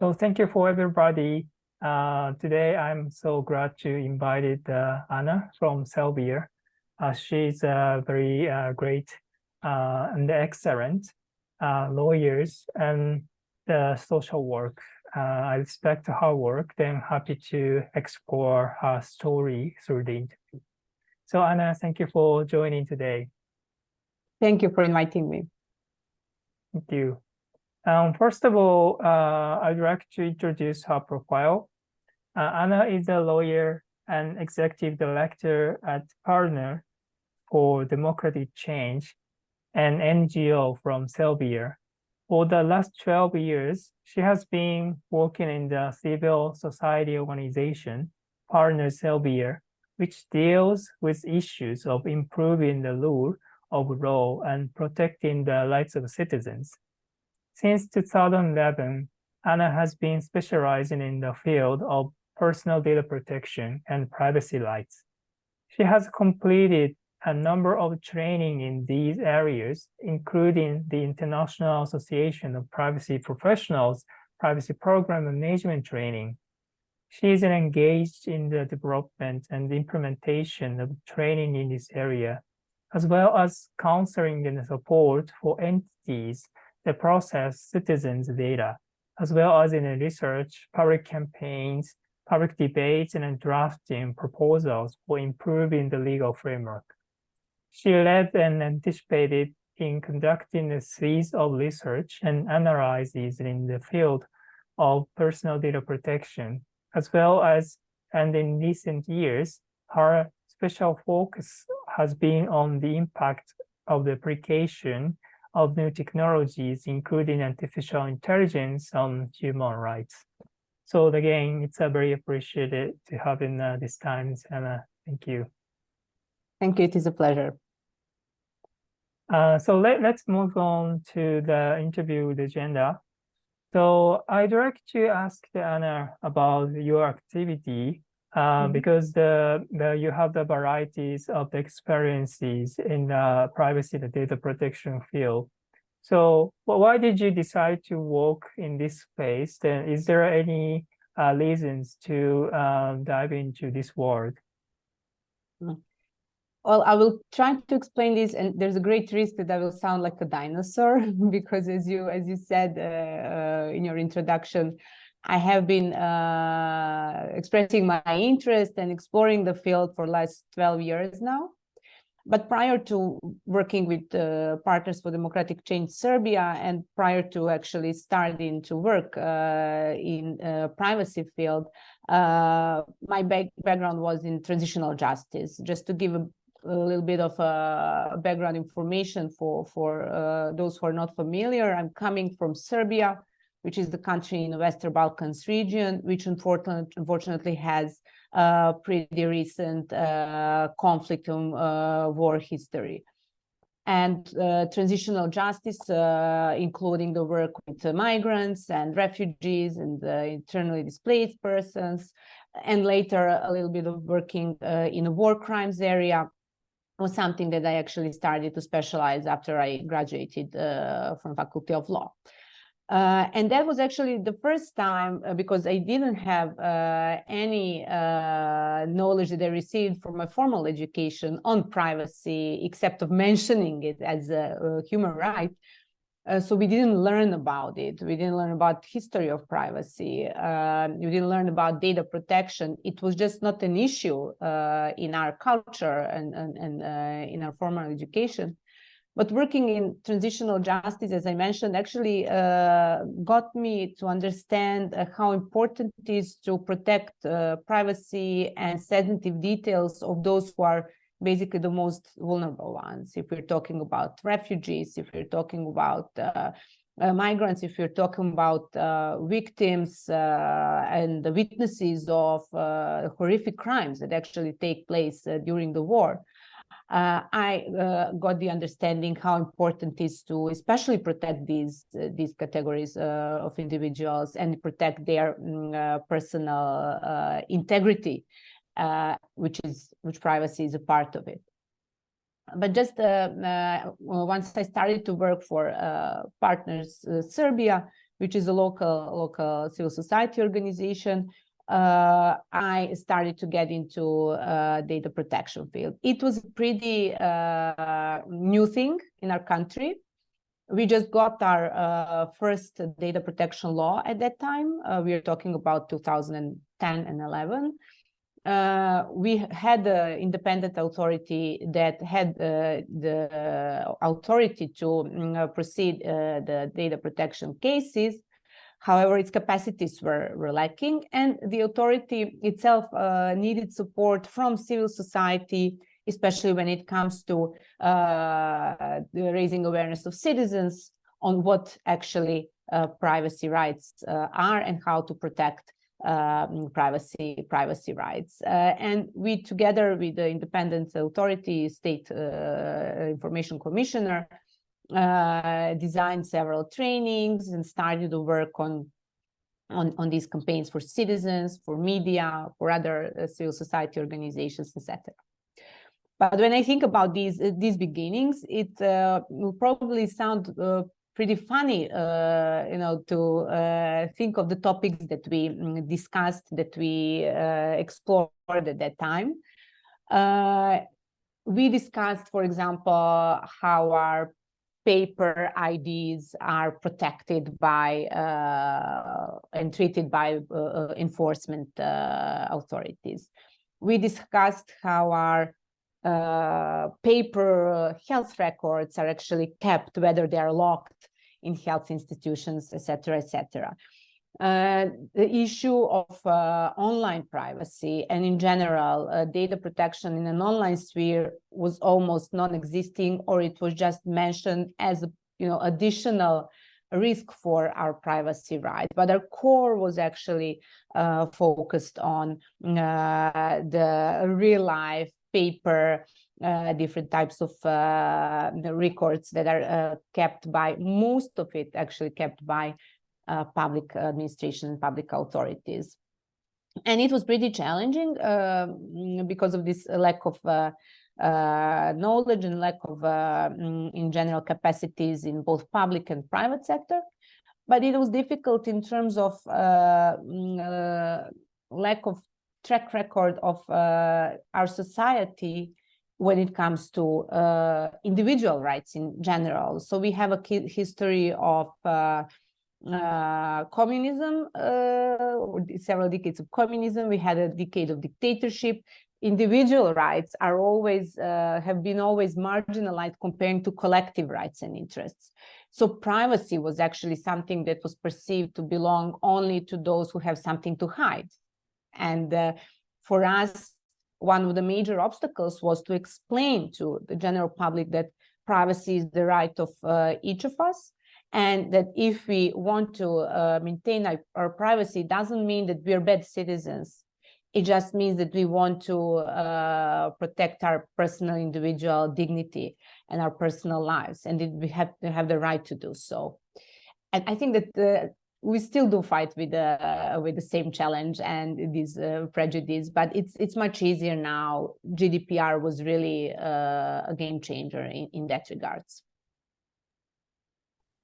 So thank you for everybody. Today, I'm so glad to invite Ana from Serbia. She's a very great and excellent lawyers and the social work. I respect her work. Then happy to explore her story through the interview. So Ana, thank you for joining today. Thank you for inviting me. Thank you. First of all, I'd like to introduce her profile. Ana is a lawyer and executive director at Partner for Democratic Change, an NGO from Serbia. For the last 12 years, she has been working in the civil society organization, Partner Serbia, which deals with issues of improving the rule of law and protecting the rights of citizens. Since 2011, Ana has been specializing in the field of personal data protection and privacy rights. She has completed a number of training in these areas, including the International Association of Privacy Professionals Privacy Program and Management Training. She is engaged in the development and implementation of training in this area, as well as counseling and support for entities that process citizens' data, as well as in research, public campaigns, public debates, and drafting proposals for improving the legal framework. She led and anticipated in conducting a series of research and analyses in the field of personal data protection, as well as, and in recent years, her special focus has been on the impact of the application of new technologies, including artificial intelligence on human rights. So again, it's very appreciated to have in this time, Ana. Thank you. Thank you. It is a pleasure. So let's move on to the interview agenda. So I'd like to ask Ana about your activity because you have the varieties of experiences in the privacy and data protection field. So why did you decide to work in this space? Then is there any reasons to dive into this world? Well, I will try to explain this, and there's a great risk that I will sound like a dinosaur because, as you said in your introduction, I have been expressing my interest and exploring the field for the last 12 years now. But prior to working with Partners for Democratic Change Serbia, and prior to actually starting to work in privacy field, my background was in transitional justice. Just to give a little bit of background information for those who are not familiar, I'm coming from Serbia, which is the country in the Western Balkans region, which unfortunately has pretty recent conflict and war history. And transitional justice, including the work with migrants and refugees and internally displaced persons, and later a little bit of working in the war crimes area, was something that I actually started to specialize after I graduated from Faculty of Law. And that was actually the first time, because I didn't have any knowledge that I received from my formal education on privacy, except of mentioning it as a human right. So we didn't learn about it. We didn't learn about history of privacy. We didn't learn about data protection. It was just not an issue in our culture and in our formal education. But working in transitional justice, as I mentioned, actually got me to understand how important it is to protect privacy and sensitive details of those who are basically the most vulnerable ones. If we're talking about refugees, if we're talking about migrants, if you're talking about victims and the witnesses of horrific crimes that actually take place during the war. I got the understanding how important it is to especially protect these categories of individuals and protect their personal integrity, which privacy is a part of it. But just once I started to work for Partners Serbia, which is a local civil society organization, I started to get into data protection field. It was a pretty new thing in our country. We just got our first data protection law at that time. We are talking about 2010 and 11. We had an independent authority that had the authority to proceed the data protection cases. However, its capacities were lacking, and the authority itself needed support from civil society, especially when it comes to raising awareness of citizens on what actually privacy rights are and how to protect privacy rights. And we, together with the independent authority, State Information Commissioner, designed several trainings and started to work on these campaigns for citizens, for media, for other civil society organizations, etc. But when I think about these beginnings, it will probably sound pretty funny, to think of the topics that we discussed, that we explored at that time. We discussed, for example, how our paper IDs are protected by and treated by enforcement authorities. We discussed how our paper health records are actually kept, whether they are locked in health institutions, etc., etc. The issue of online privacy and in general data protection in an online sphere was almost non-existing, or it was just mentioned as additional risk for our privacy right. But our core was actually focused on the real life paper, different types of records that are kept by, most of it actually kept by public administration, public authorities. And it was pretty challenging because of this lack of knowledge and lack of, in general, capacities in both public and private sector. But it was difficult in terms of lack of track record of our society when it comes to individual rights in general. So we have a history of communism, several decades of communism. We had a decade of dictatorship. Individual rights are always have been always marginalized comparing to collective rights and interests. So privacy was actually something that was perceived to belong only to those who have something to hide. And for us, one of the major obstacles was to explain to the general public that privacy is the right of each of us, and that if we want to maintain our privacy, doesn't mean that we're bad citizens. It just means that we want to protect our personal individual dignity and our personal lives, and that we have to have the right to do so. And I think that we still do fight with the same challenge and this prejudice, but it's much easier now. GDPR was really a game changer in that regards.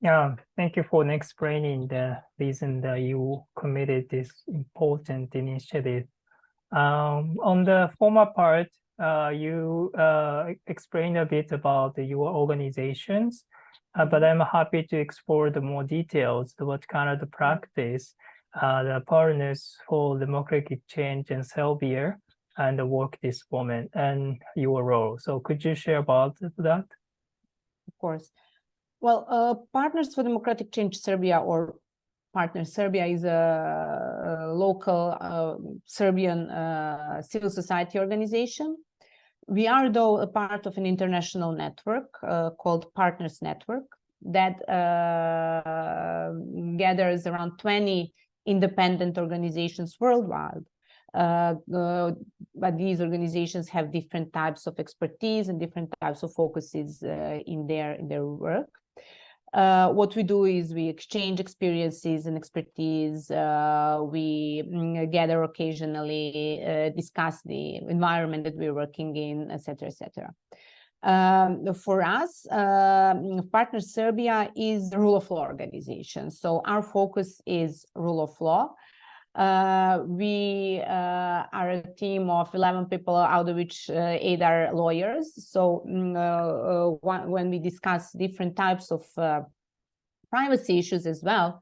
Yeah, thank you for explaining the reason that you committed this important initiative. On the former part, you explained a bit about your organizations, but I'm happy to explore the more details, what kind of the practice, the Partners for Democratic Change in Serbia and the work this moment and your role. So could you share about that? Of course. Well, Partners for Democratic Change Serbia, or Partners Serbia, is a local Serbian civil society organization. We are, though, a part of an international network called Partners Network that gathers around 20 independent organizations worldwide. But these organizations have different types of expertise and different types of focuses in their work. What we do is we exchange experiences and expertise. We gather occasionally, discuss the environment that we're working in, etc., etc. For us, Partner Serbia is the rule of law organization. So our focus is rule of law. We are a team of 11 people, out of which 8 are lawyers. So when we discuss different types of privacy issues as well,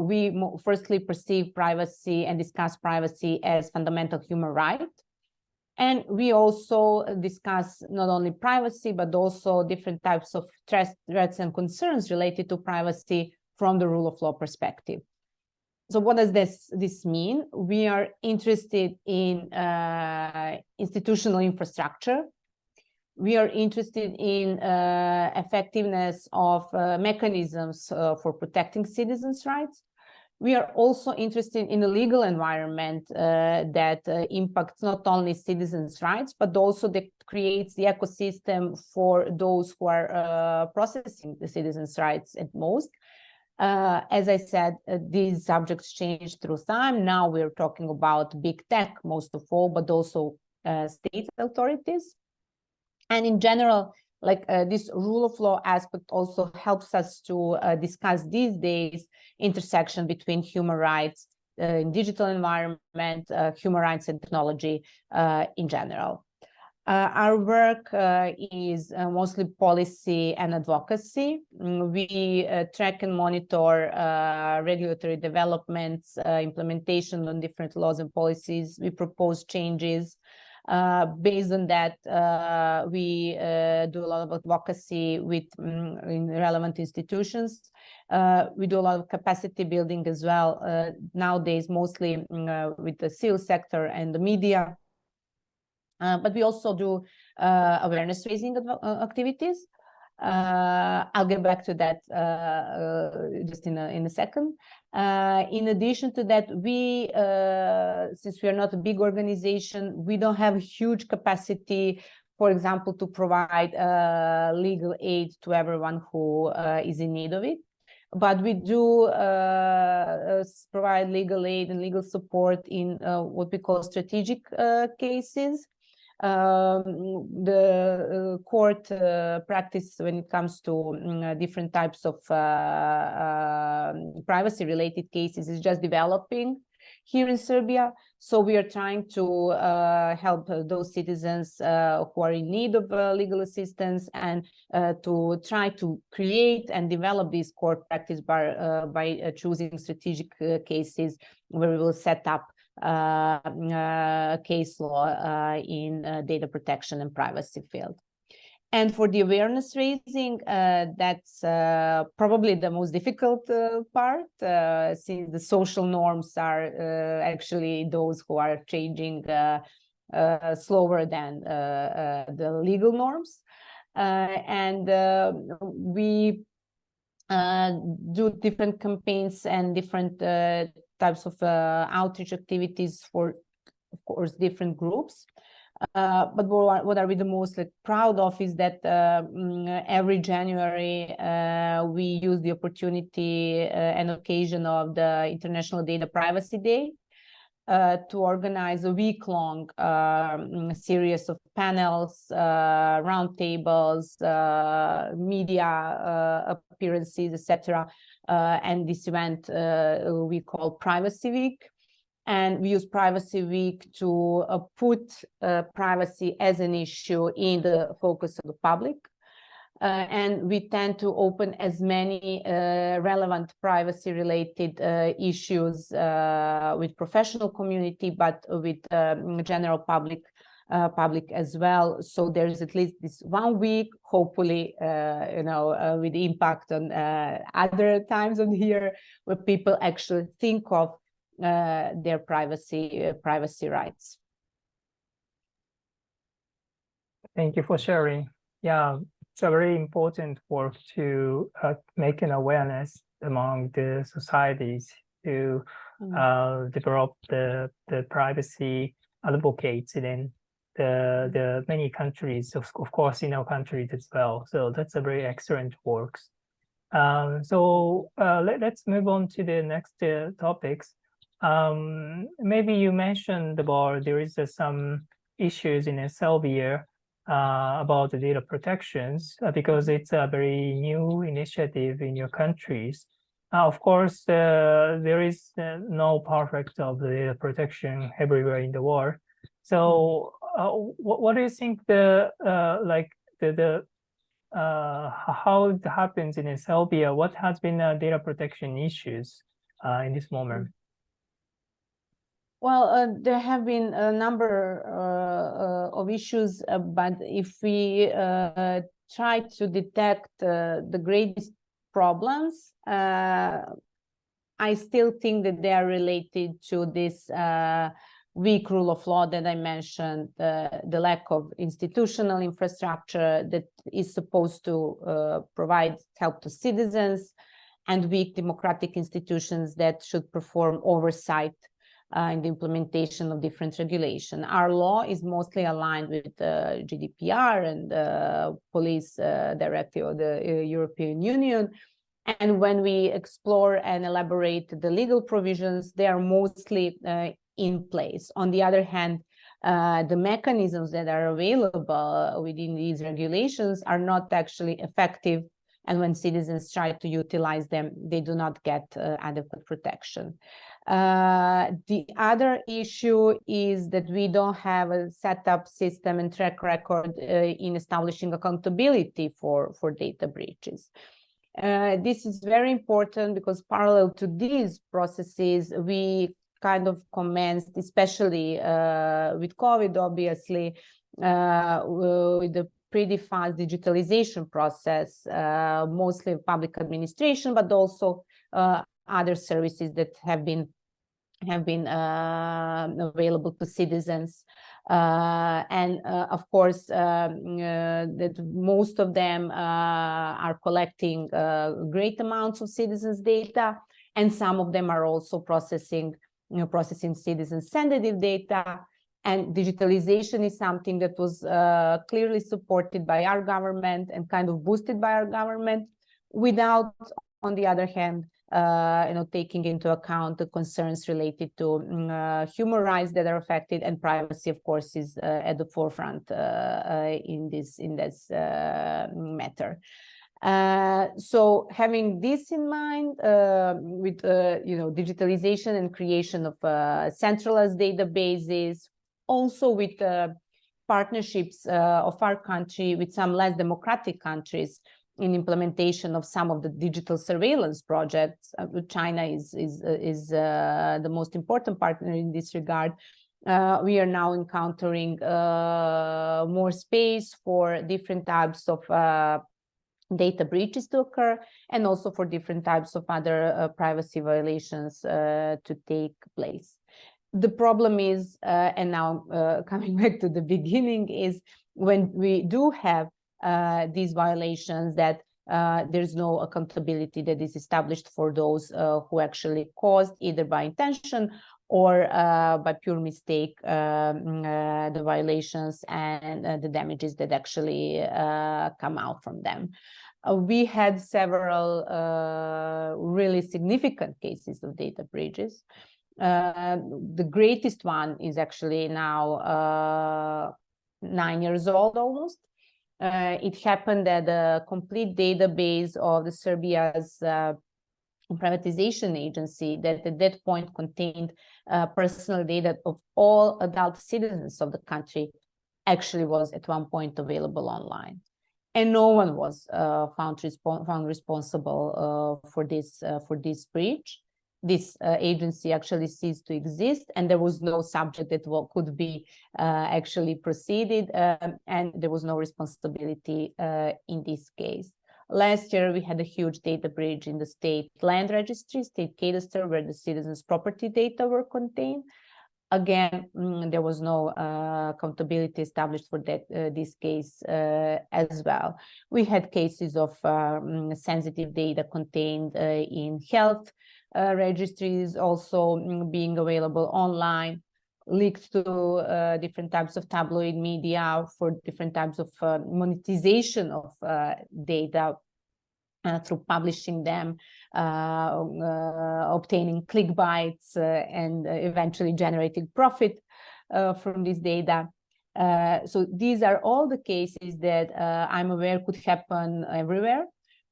we firstly perceive privacy and discuss privacy as fundamental human right. And we also discuss not only privacy, but also different types of threats and concerns related to privacy from the rule of law perspective. So what does this mean? We are interested in institutional infrastructure. We are interested in effectiveness of mechanisms for protecting citizens' rights. We are also interested in a legal environment that impacts not only citizens' rights, but also that creates the ecosystem for those who are processing the citizens' rights at most. As I said, these subjects change through time. Now we're talking about big tech, most of all, but also state authorities. And in general, like this rule of law aspect also helps us to discuss these days intersection between human rights in digital environment, human rights and technology in general. Our work is mostly policy and advocacy. We track and monitor regulatory developments, implementation on different laws and policies. We propose changes. Based on that, we do a lot of advocacy with in relevant institutions. We do a lot of capacity building as well, nowadays mostly with the civil sector and the media. But we also do awareness raising activities. I'll get back to that just in a second. In addition to that, we, since we are not a big organization, we don't have a huge capacity, for example, to provide legal aid to everyone who is in need of it. But we do provide legal aid and legal support in what we call strategic cases. The court practice when it comes to different types of privacy-related cases is just developing here in Serbia. So we are trying to help those citizens who are in need of legal assistance and to try to create and develop this court practice by choosing strategic cases where we will set up case law in data protection and privacy field. And for the awareness raising, that's probably the most difficult part, since the social norms are actually those who are changing slower than the legal norms. And we do different campaigns and different types of outreach activities for, of course, different groups. But what are we the most proud of is that every January we use the opportunity and occasion of the International Data Privacy Day to organize a week-long series of panels, roundtables, media appearances, etc. And this event we call Privacy Week. And we use Privacy Week to put privacy as an issue in the focus of the public. And we tend to open as many relevant privacy-related issues with professional community, but with general public as well. So there's at least this 1 week, hopefully, with impact on other times of the year where people actually think of their privacy rights. Thank you for sharing. Yeah, it's a very important work to make an awareness among the societies to develop the privacy advocates in the many countries, of course, in our countries as well. So that's a very excellent work. So let's move on to the next topics. Maybe you mentioned about there is some issues in Serbia about the data protections because it's a very new initiative in your countries. Of course, there is no perfect of the data protection everywhere in the world. So, what do you think how it happens in Serbia? What has been data protection issues in this moment? Well, there have been a number of issues, but if we try to detect the greatest problems, I still think that they are related to this weak rule of law that I mentioned, the lack of institutional infrastructure that is supposed to provide help to citizens, and weak democratic institutions that should perform oversight in the implementation of different regulation. Our law is mostly aligned with GDPR and the police directive of the European Union. And when we explore and elaborate the legal provisions, they are mostly in place. On the other hand, the mechanisms that are available within these regulations are not actually effective. And when citizens try to utilize them, they do not get adequate protection. The other issue is that we don't have a set-up system and track record in establishing accountability for data breaches. This is very important because parallel to these processes, we kind of commenced, especially with COVID, obviously, with the pretty fast digitalization process, mostly public administration, but also other services that have been available to citizens. Of course, that most of them are collecting great amounts of citizens' data, and some of them are also processing citizen-sensitive data. And digitalization is something that was clearly supported by our government and kind of boosted by our government, without, on the other hand, taking into account the concerns related to human rights that are affected, and privacy, of course, is at the forefront in this matter. So having this in mind, with digitalization and creation of centralized databases, also with partnerships of our country with some less democratic countries in implementation of some of the digital surveillance projects. China is the most important partner in this regard. We are now encountering more space for different types of data breaches to occur, and also for different types of other privacy violations to take place. The problem is, and now coming back to the beginning, is when we do have these violations, that there's no accountability that is established for those who actually caused, either by intention or by pure mistake, the violations and the damages that actually come out from them. We had several really significant cases of data breaches. The greatest one is actually now 9 years old almost. It happened that the complete database of the Serbia's privatization agency, that at that point contained personal data of all adult citizens of the country, actually was at one point available online. And no one was found responsible for this breach. This agency actually ceased to exist, and there was no subject that could be actually proceeded, and there was no responsibility in this case. Last year, we had a huge data breach in the state land registry, state cadastre, where the citizens' property data were contained. Again, there was no accountability established for this case as well. We had cases of sensitive data contained in health registries also being available online, leaked to different types of tabloid media for different types of monetization of data through publishing them, obtaining clickbites, and eventually generating profit from this data. So these are all the cases that I'm aware could happen everywhere.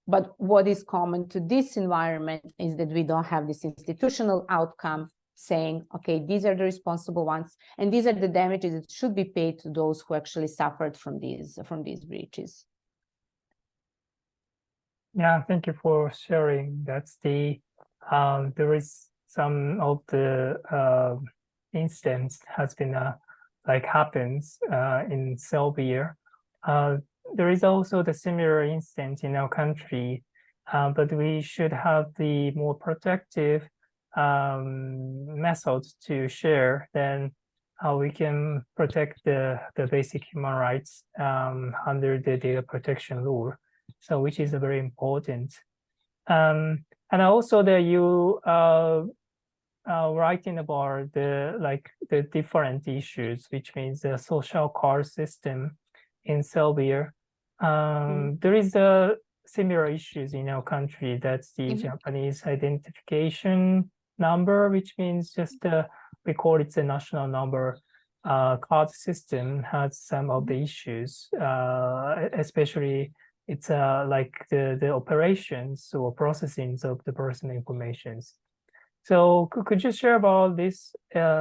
But what is common to this environment is that we don't have this institutional outcome saying, okay, these are the responsible ones, and these are the damages that should be paid to those who actually suffered from these breaches. Yeah, thank you for sharing. That's there is some of the instance has been like happens in Serbia. There is also the similar instance in our country, but we should have the more protective methods to share. Then how we can protect the basic human rights under the data protection law. So which is very important. And also that you writing about the different issues, which means the social card system in Serbia. There is a similar issues in our country. That's the Japanese identification number, which means just we call it the national number. Card system has some of the issues, especially it's like the operations or processing of the personal informations. So could you share about this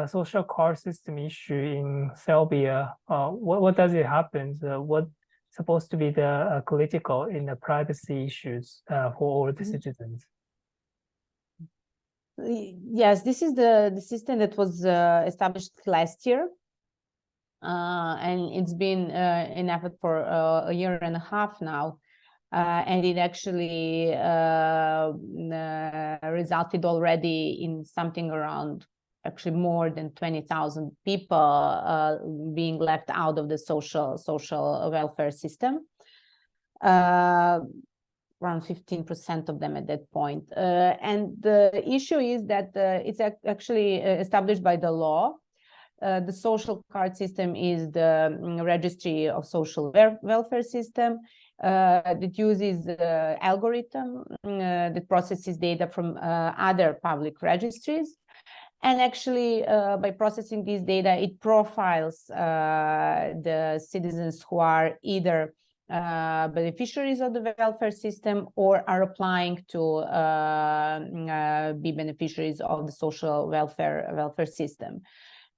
social card system issue in Serbia? What does it happen? What's supposed to be the critical in the privacy issues for all the citizens? Yes, this is the system that was established last year. And it's been in effort for a year and a half now. And it actually resulted already in something around actually more than 20,000 people being left out of the social welfare system. Around 15% of them at that point. And the issue is that it's actually established by the law. The social card system is the registry of social welfare system that uses algorithm that processes data from other public registries. And actually, by processing this data, it profiles the citizens who are either beneficiaries of the welfare system or are applying to be beneficiaries of the social welfare system.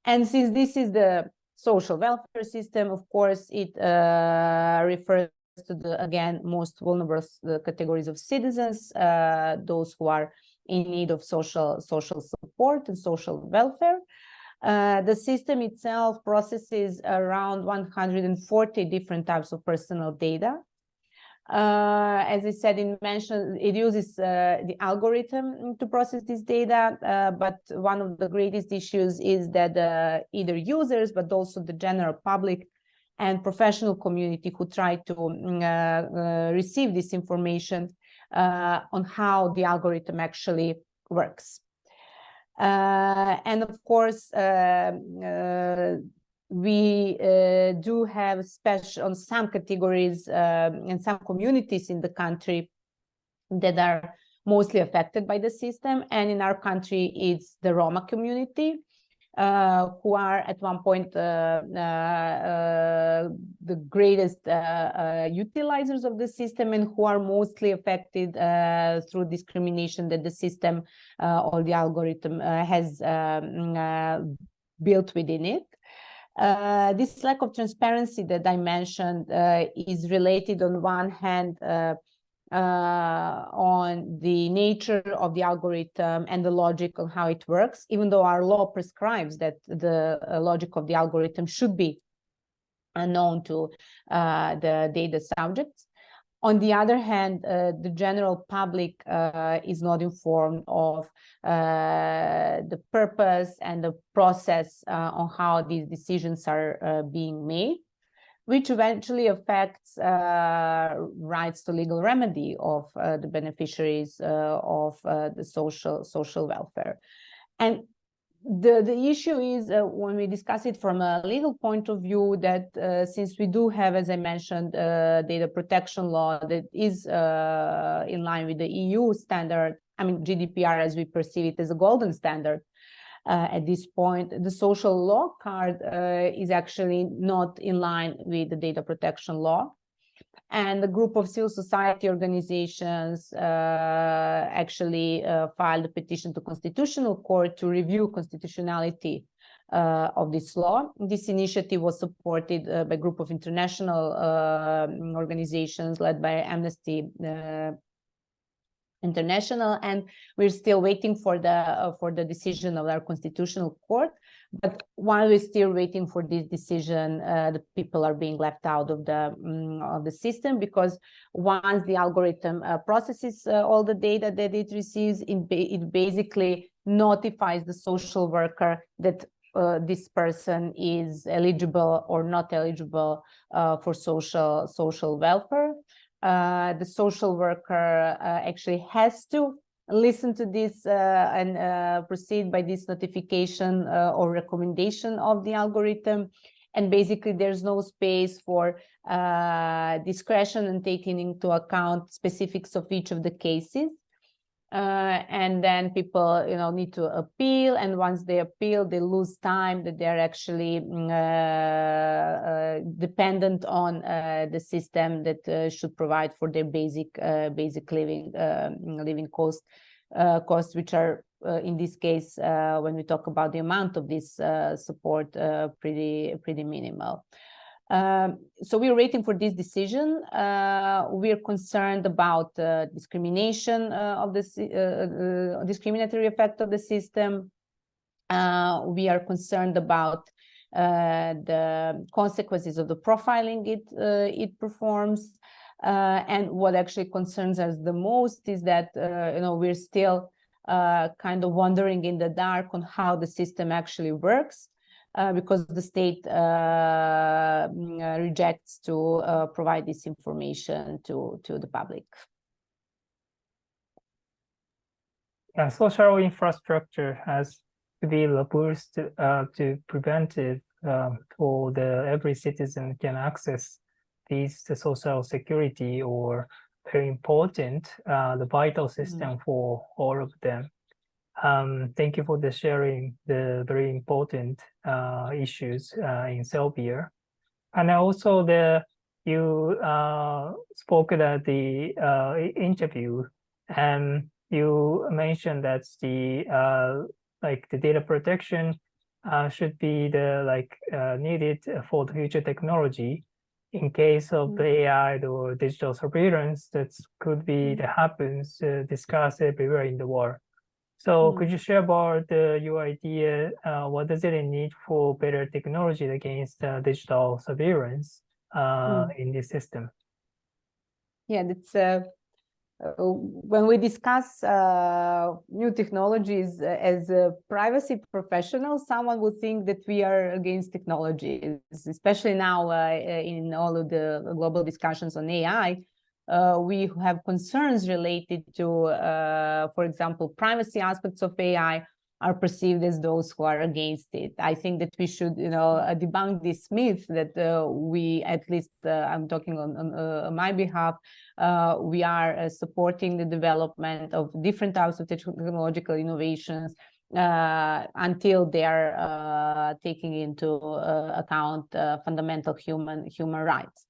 And since this is the social welfare system, of course, it refers to the, again, most vulnerable categories of citizens, those who are in need of social support and social welfare. The system itself processes around 140 different types of personal data. As I said, it uses the algorithm to process this data, but one of the greatest issues is that either users, but also the general public and professional community who try to receive this information on how the algorithm actually works. And of course, we do have special on some categories and some communities in the country that are mostly affected by the system. And in our country, it's the Roma community, who are at one point the greatest utilizers of the system and who are mostly affected through discrimination that the system or the algorithm has built within it. This lack of transparency that I mentioned is related on one hand on the nature of the algorithm and the logic on how it works, even though our law prescribes that the logic of the algorithm should be unknown to the data subjects. On the other hand, the general public is not informed of the purpose and the process on how these decisions are being made, which eventually affects rights to legal remedy of the beneficiaries of the social welfare. And the issue is when we discuss it from a legal point of view that since we do have, as I mentioned, data protection law that is in line with the EU standard, I mean, GDPR as we perceive it as a golden standard, at this point. The social law card is actually not in line with the data protection law. And a group of civil society organizations actually filed a petition to Constitutional Court to review constitutionality of this law. This initiative was supported by a group of international organizations led by Amnesty International, and we're still waiting for the decision of our Constitutional Court. But while we're still waiting for this decision, the people are being left out of the system, because once the algorithm processes all the data that it receives, it basically notifies the social worker that this person is eligible or not eligible for social welfare. The social worker actually has to listen to this and proceed by this notification or recommendation of the algorithm. And basically, there's no space for discretion and taking into account specifics of each of the cases. And then people, need to appeal. And once they appeal, they lose time that they're actually dependent on the system that should provide for their basic living costs, which are in this case, when we talk about the amount of this support, pretty minimal. So we're waiting for this decision. We're concerned about discrimination of this discriminatory effect of the system. We are concerned about the consequences of the profiling it performs. And what actually concerns us the most is that we're still kind of wandering in the dark on how the system actually works. Because the state rejects to provide this information to the public. Social infrastructure has to be robust to prevent it, or every citizen can access the social security, or very important, the vital system for all of them. Thank you for the sharing the very important issues in Serbia. And also you spoke at the interview, and you mentioned that the data protection should be needed for the future technology in case of the AI or digital surveillance that could be that happens discussed everywhere in the world. So could you share about your idea? What does it need for better technology against digital surveillance in this system? Yeah, that's when we discuss new technologies as a privacy professional, someone would think that we are against technology, especially now in all of the global discussions on AI. We have concerns related to, for example, privacy aspects of AI are perceived as those who are against it. I think that we should, debunk this myth that we, at least I'm talking on my behalf, we are supporting the development of different types of technological innovations until they are taking into account fundamental human rights.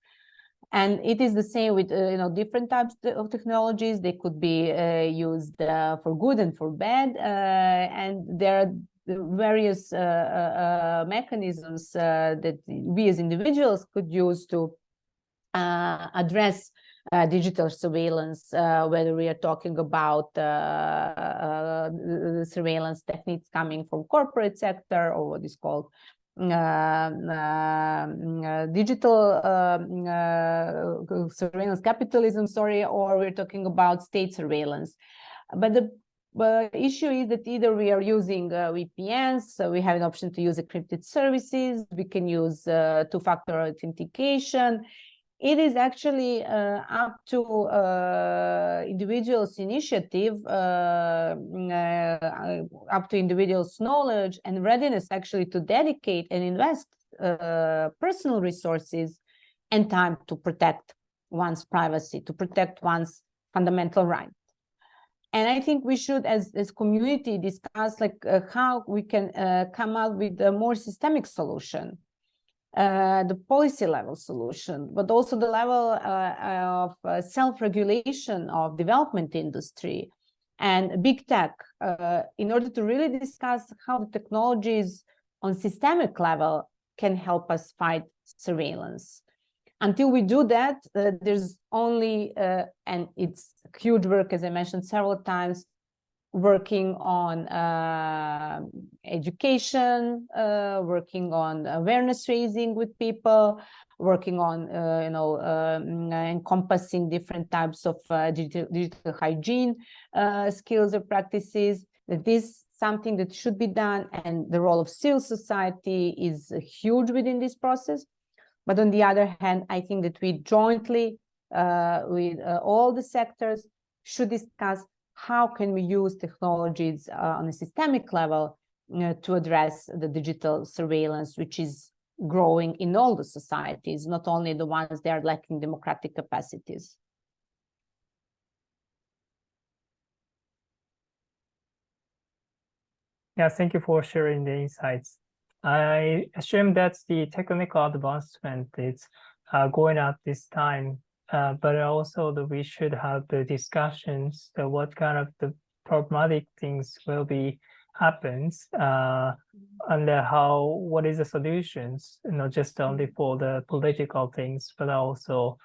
And it is the same with different types of technologies. They could be used for good and for bad, and there are various mechanisms that we as individuals could use to address digital surveillance, whether we are talking about surveillance techniques coming from corporate sector, or what is called digital surveillance capitalism, or we're talking about state surveillance. But the issue is that either we are using VPNs, so we have an option to use encrypted services, we can use two-factor authentication. It is actually up to individuals' initiative, up to individuals' knowledge and readiness actually to dedicate and invest personal resources and time to protect one's privacy, to protect one's fundamental rights. And I think we should, as community, discuss like how we can come out with a more systemic solution, the policy level solution, but also the level of self-regulation of development industry and big tech, in order to really discuss how the technologies on systemic level can help us fight surveillance. Until we do that, there's only, and it's huge work, as I mentioned several times, working on education, working on awareness raising with people, working on encompassing different types of digital hygiene skills or practices. That is something that should be done, and the role of civil society is huge within this process. But on the other hand, I think that we jointly with all the sectors should discuss how can we use technologies on a systemic level to address the digital surveillance, which is growing in all the societies, not only the ones that are lacking democratic capacities. Yeah, thank you for sharing the insights. I assume that the technical advancement is going up this time, but also that we should have the discussions, what kind of the problematic things will be happens, and what is the solutions, not just only for the political things, but also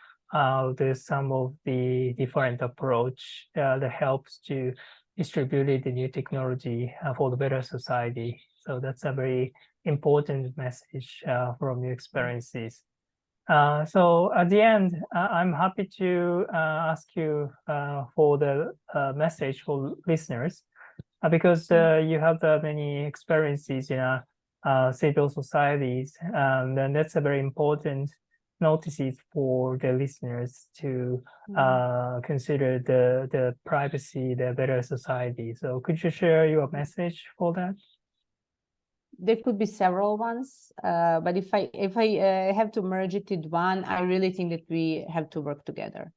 there's some of the different approach that helps to distribute the new technology for the better society. So that's a very important message from your experiences. So at the end, I'm happy to ask you for the message for listeners, because you have many experiences in civil societies, and that's a very important notices for the listeners to consider the privacy, the better society. So could you share your message for that? There could be several ones, but if I have to merge it in one, I really think that we have to work together.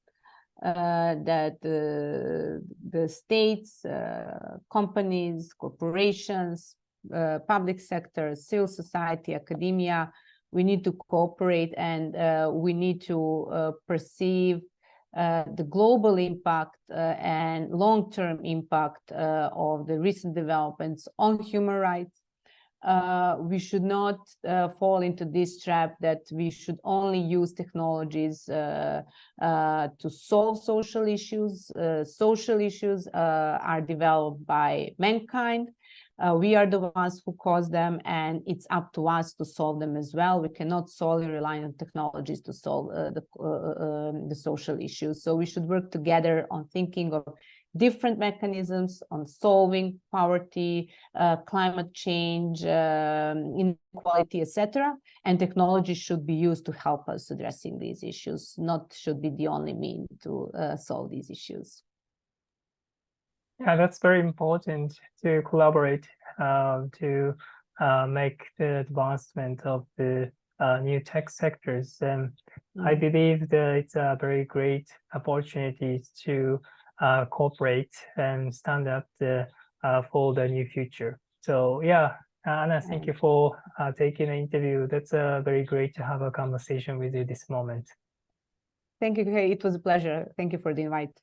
That the states, companies, corporations, public sector, civil society, academia, we need to cooperate, and we need to perceive the global impact and long-term impact of the recent developments on human rights. We should not fall into this trap that we should only use technologies to solve social issues. Social issues are developed by mankind. We are the ones who cause them, and it's up to us to solve them as well. We cannot solely rely on technologies to solve the social issues. So we should work together on thinking of different mechanisms on solving poverty, climate change, inequality, etc. And technology should be used to help us addressing these issues, not should be the only mean to solve these issues. Yeah, that's very important to collaborate to make the advancement of the new tech sectors. And I believe that it's a very great opportunity to cooperate and stand up for the new future. So yeah, Anna, thank you for taking the interview. That's very great to have a conversation with you this moment. Thank you. It was a pleasure. Thank you for the invite.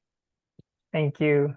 Thank you.